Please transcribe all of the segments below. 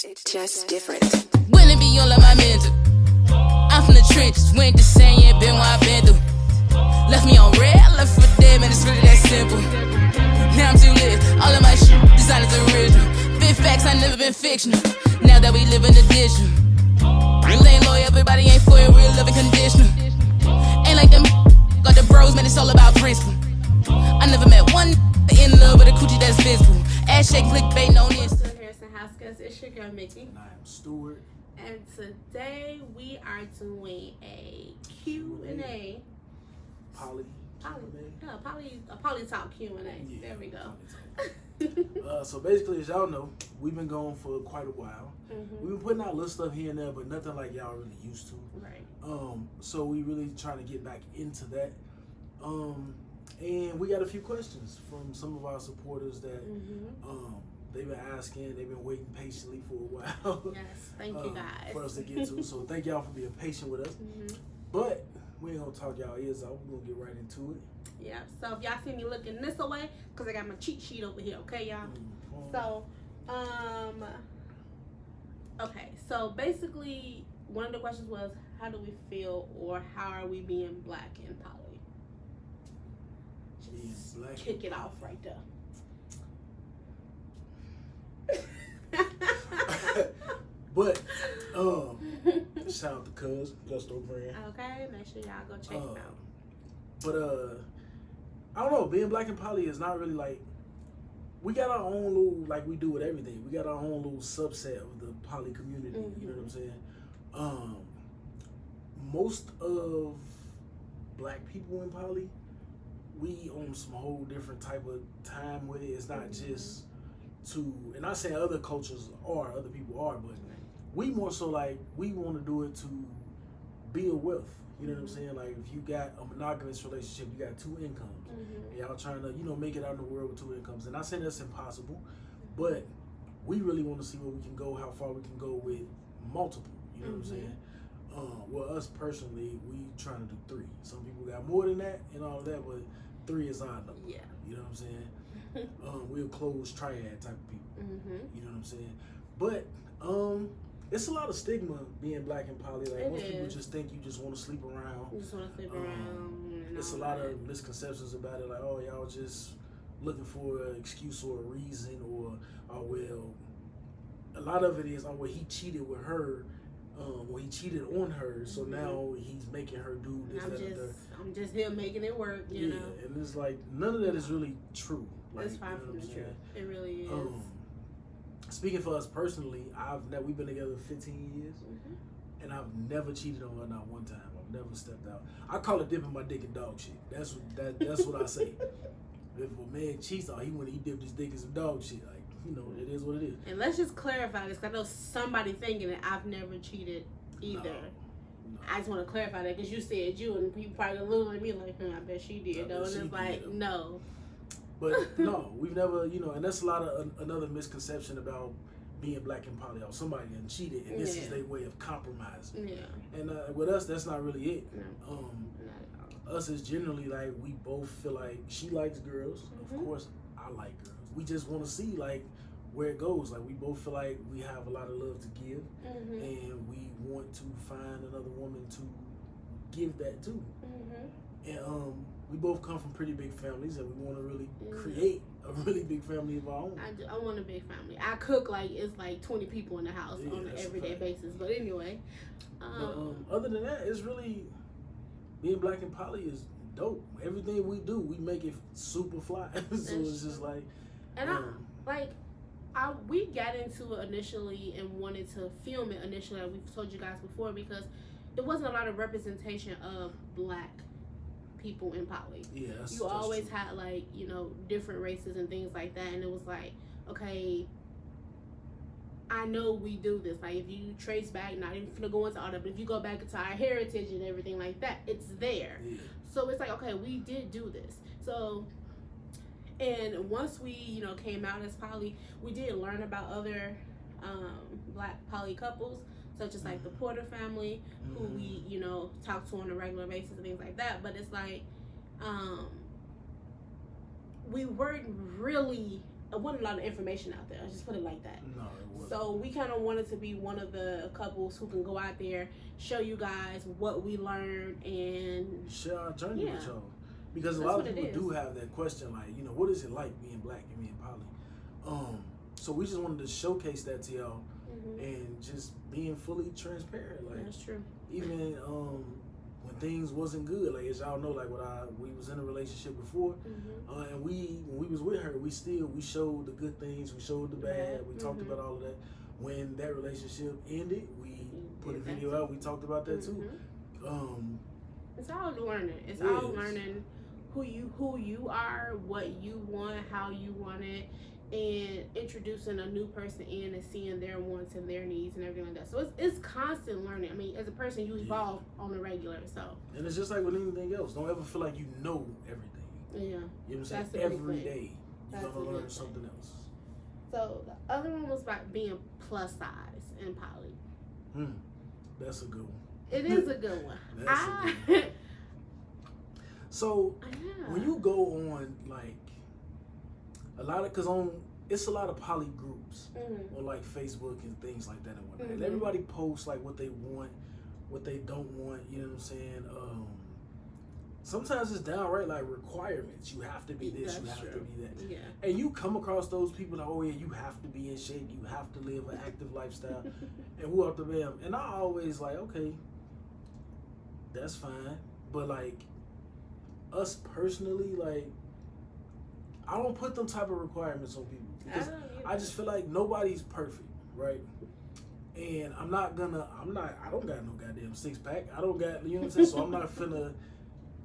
It's just different. Wouldn't be all of my mental. I'm from the trenches, went to saying, yeah, been what I've been through. Left me on red, I left for dead, man, it's really that simple. Now I'm too lit, all of my shit, designers original. Big facts, I never been fictional. Now that we live in the digital. Real ain't loyal, everybody ain't for it, real living conditional. Ain't like them got the bros, man, it's all about principle. I never met one in love with a coochie that's physical. Ass shake, clickbait, on this. Harrison House, it's your girl Mikki. And I am Stuart. And today we are doing a Q&A. Poly Talk Q&A. Yeah, there we go. So basically, as y'all know, we've been going for quite a while. Mm-hmm. We've been putting out little stuff here and there, but nothing like y'all really used to. Right. So we really trying to get back into that. And we got a few questions from some of our supporters that they've been asking. They've been waiting patiently for a while. Yes, thank you guys. For us to get to. So thank y'all for being patient with us. Mm-hmm. But we ain't gonna talk y'all ears out. We're gonna get right into it. Yeah, so if y'all see me looking this away, because I got my cheat sheet over here, okay, y'all? So, okay, so basically, one of the questions was, how do we feel, or how are we being black in poly? Just black kick it off right there. But, shout out to Cuz, Gusto brand. Okay, make sure y'all go check them out. But, I don't know, being black and poly is not really like, we got our own little, like we do with everything, we got our own little subset of the poly community, you know what I'm saying? Most of black people in poly, we on some whole different type of time with it. It's not just to, and not saying other cultures are, other people are, but we more so like, we want to do it to build wealth. You know what I'm saying? Like, if you got a monogamous relationship, you got two incomes. And y'all trying to, make it out in the world with two incomes. And I say that's impossible, but we really want to see where we can go, how far we can go with multiple. You know what I'm saying? Well, us personally, we trying to do 3. Some people got more than that and all of that, but 3 is our number. Yeah. You know what I'm saying? We're closed triad type of people. You know what I'm saying? But it's a lot of stigma being black and poly. Like, most people just think you just want to sleep around. You just want to sleep around. It's a lot of misconceptions about it. Like, oh, y'all just looking for an excuse or a reason, or oh, well, a lot of it is, oh, well, he cheated with her. Well, he cheated on her, so now he's making her do this, I'm just here making it work, you know? And it's like, none of that is really true. Like, it's far from the truth. It really is. Speaking for us personally, we've been together 15 years, and I've never cheated on her, not one time. I've never stepped out. I call it dipping my dick in dog shit. That's what I say. If a man cheats, he dipped his dick in some dog shit. Like, it is what it is. And let's just clarify this, because I know somebody thinking that I've never cheated either. No. I just want to clarify that, because you said you, and people probably looking at me like, I bet she did, though. And it's like, no. But no, we've never, and that's a lot of another misconception about being black and poly. Somebody done cheated, and this is their way of compromising. Yeah. And with us, that's not really it. No. Us is generally like, we both feel like she likes girls. Of course, I like girls. We just want to see like where it goes. Like, we both feel like we have a lot of love to give, and we want to find another woman to give that to. And we both come from pretty big families, and we want to really create a really big family of our own. I want a big family. I cook like it's like 20 people in the house on an everyday basis. But anyway, other than that, it's really, being black and poly is dope. Everything we do, we make it super fly. So it's just like, and we got into it initially and wanted to film it initially, like we've told you guys before, because there wasn't a lot of representation of black people in poly. Yeah, you always had like, different races and things like that, and it was like, okay, I know we do this. Like, if you trace back, not even gonna go into all that, but if you go back into our heritage and everything like that, it's there. Yeah. So it's like, okay, we did do this. So, and once we, came out as poly, we did learn about other black poly couples, such as like the Porter family, who we, talk to on a regular basis and things like that. But it's like, we weren't really wasn't a lot of information out there. I'll just put it like that. No, it wasn't. So we kind of wanted to be one of the couples who can go out there, show you guys what we learned, and share our journey with y'all. Because a lot of people do have that question, like, you know, what is it like being black and being poly? So we just wanted to showcase that to y'all, and just being fully transparent. Like, that's true. Even when things wasn't good, like as y'all know, like we was in a relationship before, and when we was with her, we showed the good things, we showed the bad, we talked about all of that. When that relationship ended, we put a video out, we talked about that too. It's all learning. It's all learning who you are, what you want, how you want it, and introducing a new person in and seeing their wants and their needs and everything like that. So it's constant learning. I mean, as a person, you evolve on a regular. So. And it's just like with anything else. Don't ever feel like you know everything. Yeah. You know what I'm saying? Every day you're gonna learn something else. So the other one was about being plus size and poly. That's a good one. It is a good one. That's a good one. So when you go on like a lot of, it's a lot of poly groups on like Facebook and things like that and whatnot. And everybody posts like what they want, what they don't want. You know what I'm saying? Sometimes it's downright like requirements. You have to be this. You have to be that. Yeah. And you come across those people like, oh yeah, you have to be in shape. You have to live an active lifestyle. And who out the bam? And I always like, okay, that's fine. But like us personally, like, I don't put them type of requirements on people because I just feel like nobody's perfect, right? And I don't got no goddamn six pack. I don't got, you know what I'm saying? So I'm not finna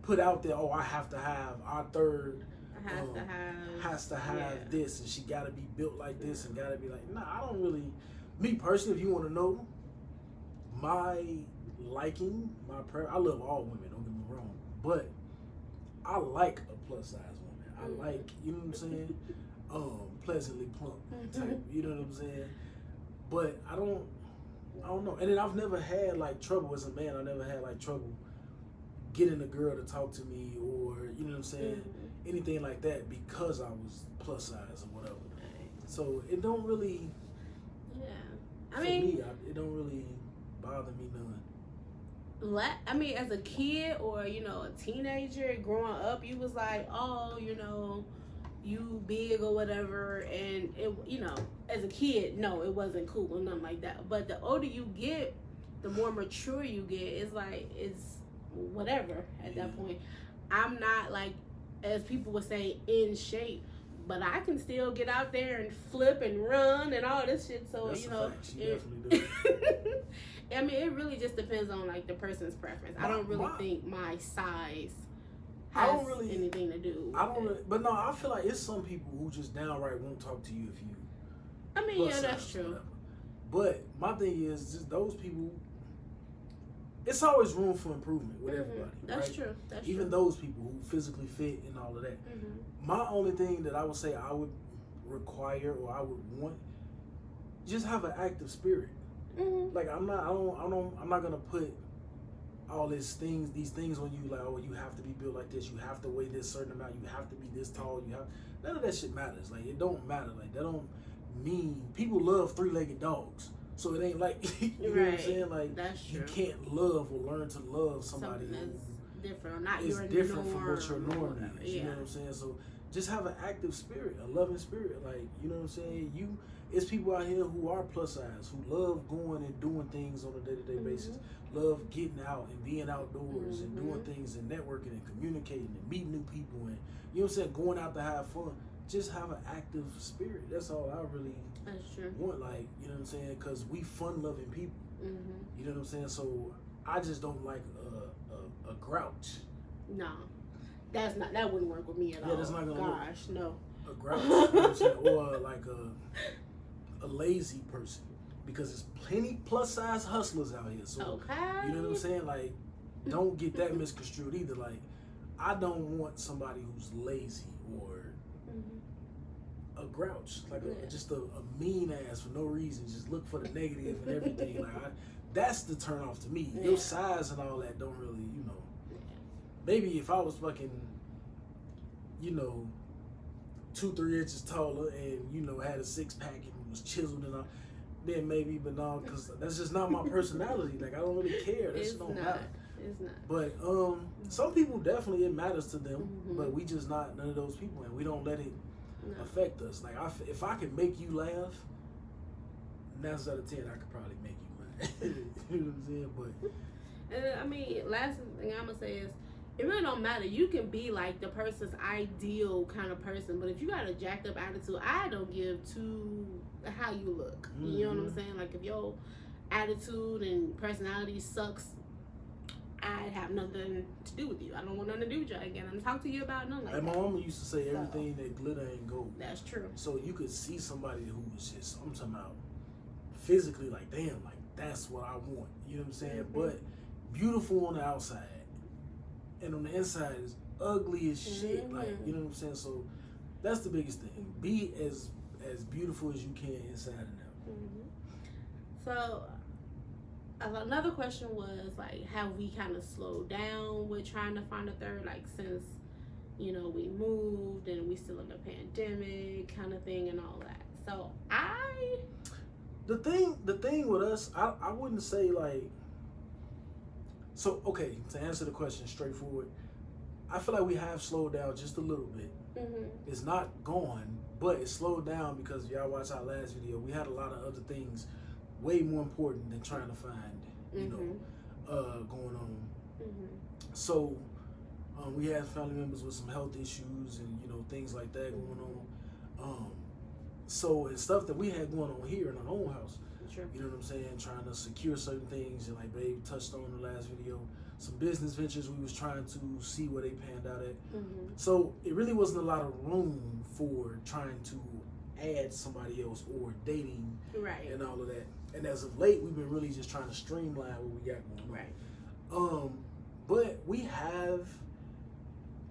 put out there, oh, I have to have our third has to have this, and she gotta be built like this and gotta be like, nah, I don't really, me personally, if you wanna know my liking, I love all women, don't get me wrong, but I like a plus size woman. I like, you know what I'm saying? Pleasantly plump type, you know what I'm saying? But I don't know. And then I've never had like trouble as a man. I never had like trouble getting a girl to talk to me or, you know what I'm saying? Anything like that because I was plus size or whatever. So it don't really, it don't really bother me none. I mean, as a kid or, you know, a teenager growing up, you was like, oh, you know, you big or whatever. And, it, you know, as a kid, no, it wasn't cool or nothing like that. But the older you get, the more mature you get. It's like, it's whatever at that point. I'm not, like, as people would say, in shape. But I can still get out there and flip and run and all this shit. So, that's you know. She definitely does. I mean, it really just depends on like the person's preference. I don't really think my size has anything to do with it. But no, I feel like it's some people who just downright won't talk to you if you. I mean, yeah, that's true. But my thing is, just those people. It's always room for improvement with everybody. That's right? true. That's even true. those people who physically fit and all of that. My only thing that I would say I would require or I would want, just have an active spirit. Like I'm not gonna put all these things on you like, oh, you have to be built like this, you have to weigh this certain amount, you have to be this tall, none of that shit matters. Like it don't matter. Like that don't mean people love 3-legged dogs. So it ain't like you know what I'm saying? Like that's true. You can't love or learn to love somebody that's different or not it's your different norm, from what your norm is. Yeah. You know what I'm saying? So just have an active spirit, a loving spirit. Like, you know what I'm saying? It's people out here who are plus size, who love going and doing things on a day-to-day basis, love getting out and being outdoors and doing things and networking and communicating and meeting new people and, you know what I'm saying, going out to have fun. Just have an active spirit. That's all I really want. Like, you know what I'm saying? Because we fun-loving people. You know what I'm saying? So I just don't like a grouch. No. That wouldn't work with me at all. That's not gonna work. No. A grouch, you know what I'm saying? Or like a lazy person, because there's plenty plus size hustlers out here. So you know what I'm saying? Like, don't get that misconstrued either. Like, I don't want somebody who's lazy or a grouch, like just a mean ass for no reason. Just look for the negative and everything. Like that's the turn off to me. Your size and all that don't really, you know. Maybe if I was fucking, you know, 2-3 inches taller and, you know, had a 6-pack and was chiseled and all, then maybe, but no, because that's just not my personality. Like, I don't really care. That shit don't matter. It's not. But some people definitely, it matters to them, but we just not none of those people, and we don't let it affect us. Like, if I can make you laugh, 9 out of 10, I could probably make you laugh. You know what I'm saying? But I mean, last thing I'm gonna say is, it really don't matter. You can be like the person's ideal kind of person, but if you got a jacked up attitude, I don't give to how you look. You know what I'm saying? Like, if your attitude and personality sucks, I have nothing to do with you. I don't want nothing to do with you again. I'm talk to you about nothing like that. My mama used to say everything that glitter ain't gold. That's true. So you could see somebody who was just, I'm talking about physically, like, damn, like, that's what I want. You know what I'm saying? But beautiful on the outside, and on the inside is ugly as shit. Like, you know what I'm saying? So that's the biggest thing. Be as beautiful as you can inside and out. So another question was, like, have we kind of slowed down with trying to find a third, like, since, you know, we moved and we still in the pandemic kind of thing and all that. So the thing with us, I wouldn't say, like, so, okay, to answer the question straightforward, I feel like we have slowed down just a little bit. It's not gone, but it slowed down because y'all watched our last video. We had a lot of other things way more important than trying to find, you know, going on. So we had family members with some health issues and, you know, things like that going on. So it's stuff that we had going on here in our own house. You know what I'm saying? Trying to secure certain things, and like Babe touched on in the last video, some business ventures we was trying to see where they panned out at. So it really wasn't a lot of room for trying to add somebody else or dating and all of that. And as of late, we've been really just trying to streamline what we got going on. But we have,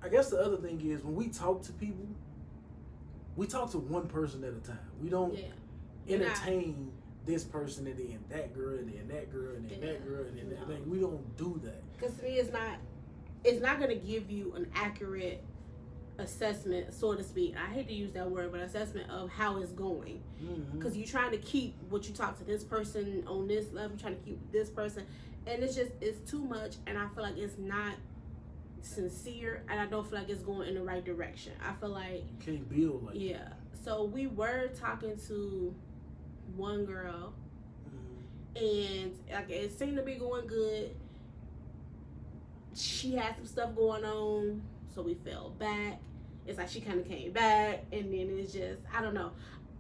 I guess the other thing is, when we talk to people, we talk to one person at a time. We don't entertain this person and then that girl and then that girl and then that girl and then that. Like, we don't do that. Because to me, it's not going to give you an accurate assessment, so to speak. I hate to use that word, but assessment of how it's going. Because you're trying to keep what you talk to this person on this level, you're trying to keep this person, and it's too much, and I feel like it's not sincere, and I don't feel like it's going in the right direction. I feel like you can't build like that. So we were talking to one girl, and like, it seemed to be going good. She had some stuff going on, so we fell back. It's like she kind of came back, and then it's just, I don't know.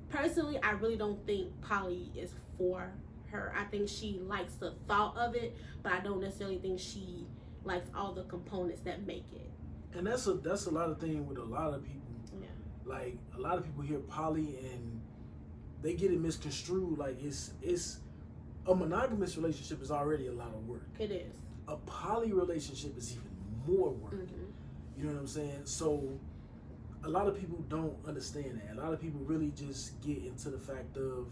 Personally, I really don't think poly is for her. I think she likes the thought of it, but I don't necessarily think she likes all the components that make it. And that's a lot of things with a lot of people. Like, a lot of people hear poly and they get it misconstrued. Like, it's a monogamous relationship is already a lot of work. It is. A poly relationship is even more work. You know what I'm saying? So a lot of people don't understand that. A lot of people really just get into the fact of,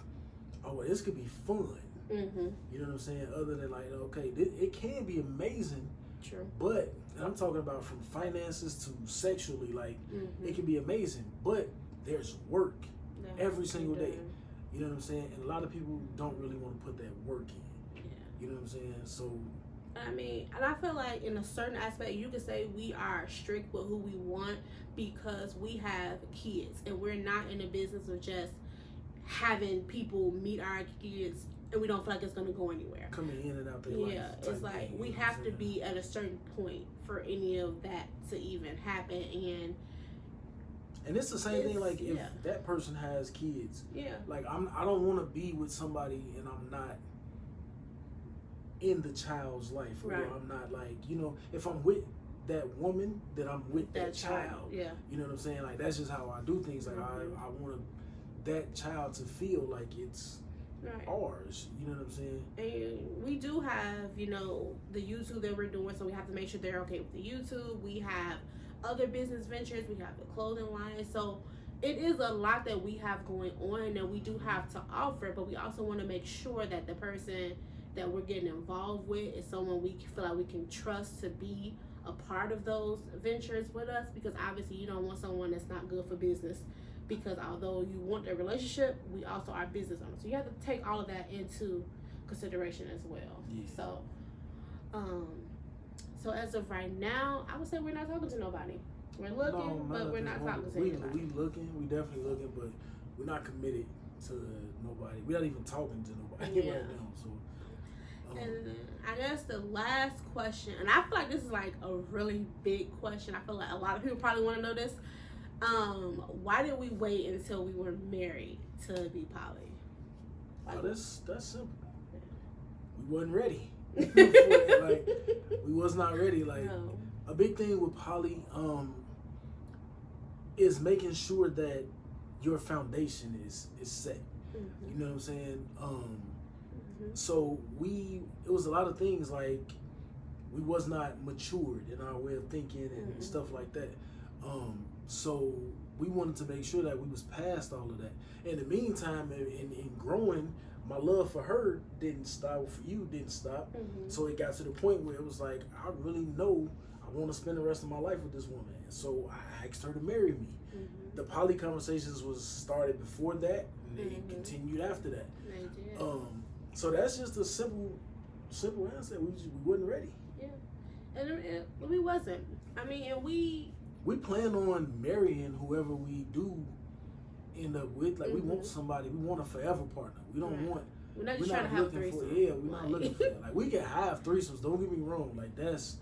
oh, well, this could be fun. You know what I'm saying? Other than, like, okay, it can be amazing. True. But, and I'm talking about from finances to sexually, like, it can be amazing, but there's work every single day. You know what I'm saying? And a lot of people don't really want to put that work in. You know what I'm saying? So, I mean, and I feel like in a certain aspect, you could say we are strict with who we want because we have kids, and we're not in the business of just having people meet our kids and we don't feel like it's going to go anywhere. Coming in and out their life. It's like we have to be at a certain point for any of that to even happen. And it's the same thing, like, if that person has kids. Like, I don't want to be with somebody and I'm not in the child's life. Or I'm not, like, you know, if I'm with that woman, then I'm with that child. You know what I'm saying? Like, that's just how I do things. Like, I want that child to feel like it's ours. You know what I'm saying? And we do have, you know, the YouTube that we're doing, so we have to make sure they're okay with the YouTube. We have other business ventures. We have the clothing line. So it is a lot that we have going on that we do have to offer, but we also want to make sure that the person that we're getting involved with is someone we feel like we can trust to be a part of those ventures with us, because obviously you don't want someone that's not good for business, because although you want a relationship, we also are business owners, so you have to take all of that into consideration as well. So so as of right now, I would say we're not talking to nobody. We're looking, but we're not talking to anybody. We looking, we definitely looking, but we're not committed to nobody. We're not even talking to nobody right now. So and I guess the last question, and I feel like this is like a really big question. I feel like a lot of people probably want to know this. Why did we wait until we were married to be poly? Like, that's simple. We wasn't ready. Like, we was not ready. Like, No. A big thing with poly is making sure that your foundation is set. Mm-hmm. You know what I'm saying? So it was a lot of things, like we was not matured in our way of thinking and stuff like that. So we wanted to make sure that we was past all of that. In the meantime, in growing, my love for her didn't stop, for you didn't stop. So it got to the point where it was like, I really know I want to spend the rest of my life with this woman. So I asked her to marry me. The poly conversations was started before that, and it continued after that. They did. So that's just a simple answer. We wasn't ready. Yeah, and we wasn't. I mean, and we plan on marrying whoever we do end up with. Like we want somebody. We want a forever partner. We don't want. We're not just trying to have threesomes. We're not looking for that. Like we can have threesomes. Don't get me wrong. Like that's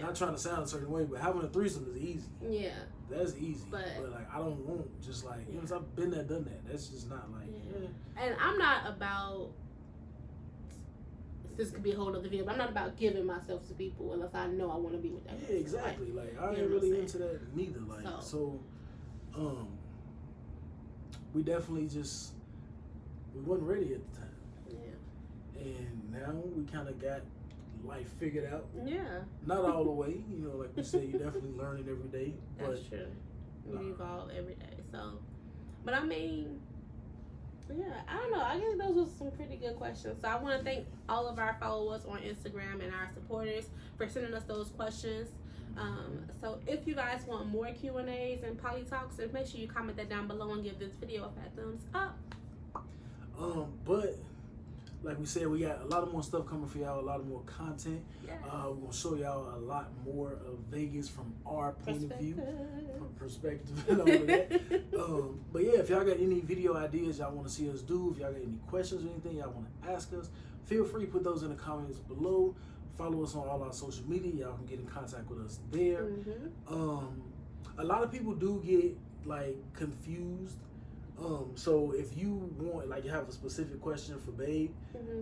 not trying to sound a certain way, but having a threesome is easy. Yeah, that's easy. But like I don't want just like you know, I've been there, done that. That's just not like. And I'm not about. This could be a whole other video, but I'm not about giving myself to people unless I know I want to be with that person. Yeah, exactly. Like I ain't really into that neither. Like so we definitely we wasn't ready at the time. Yeah. And now we kind of got life figured out. Yeah. Not all the way, you know, like we said, you're definitely learning every day. That's true. We evolve every day. So, but I mean. Yeah, I don't know. I guess those were some pretty good questions. So I want to thank all of our followers on Instagram and our supporters for sending us those questions. So if you guys want more Q&As and poly talks, then make sure you comment that down below and give this video a fat thumbs up. But like we said, we got a lot more stuff coming for y'all, a lot more content. Yes. We're going to show y'all a lot more of Vegas from our point of view, from perspective and all of that. But yeah, if y'all got any video ideas y'all want to see us do, if y'all got any questions or anything y'all want to ask us, feel free to put those in the comments below. Follow us on all our social media. Y'all can get in contact with us there. A lot of people do get like confused. So if you want, like, you have a specific question for Babe,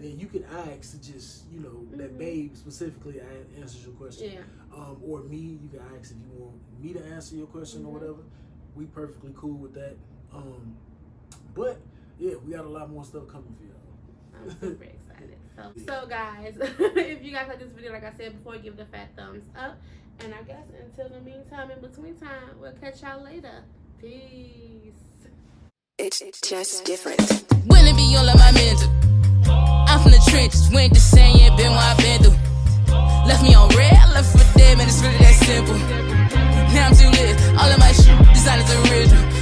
then you can ask to just, you know, that Babe specifically answers your question. Yeah. Or me, you can ask if you want me to answer your question or whatever. We perfectly cool with that. But yeah, we got a lot more stuff coming for y'all. I'm super excited. So guys, if you guys like this video, like I said before, give it a fat thumbs up. And I guess until the meantime, in between time, we'll catch y'all later. Peace. It's just different. When it be all of my mental. I'm from the trenches, went to saying, yeah, been what I've been through. Left me on red, left for dead, man, it's really that simple. Now I'm too lit, all of my shit, designers original.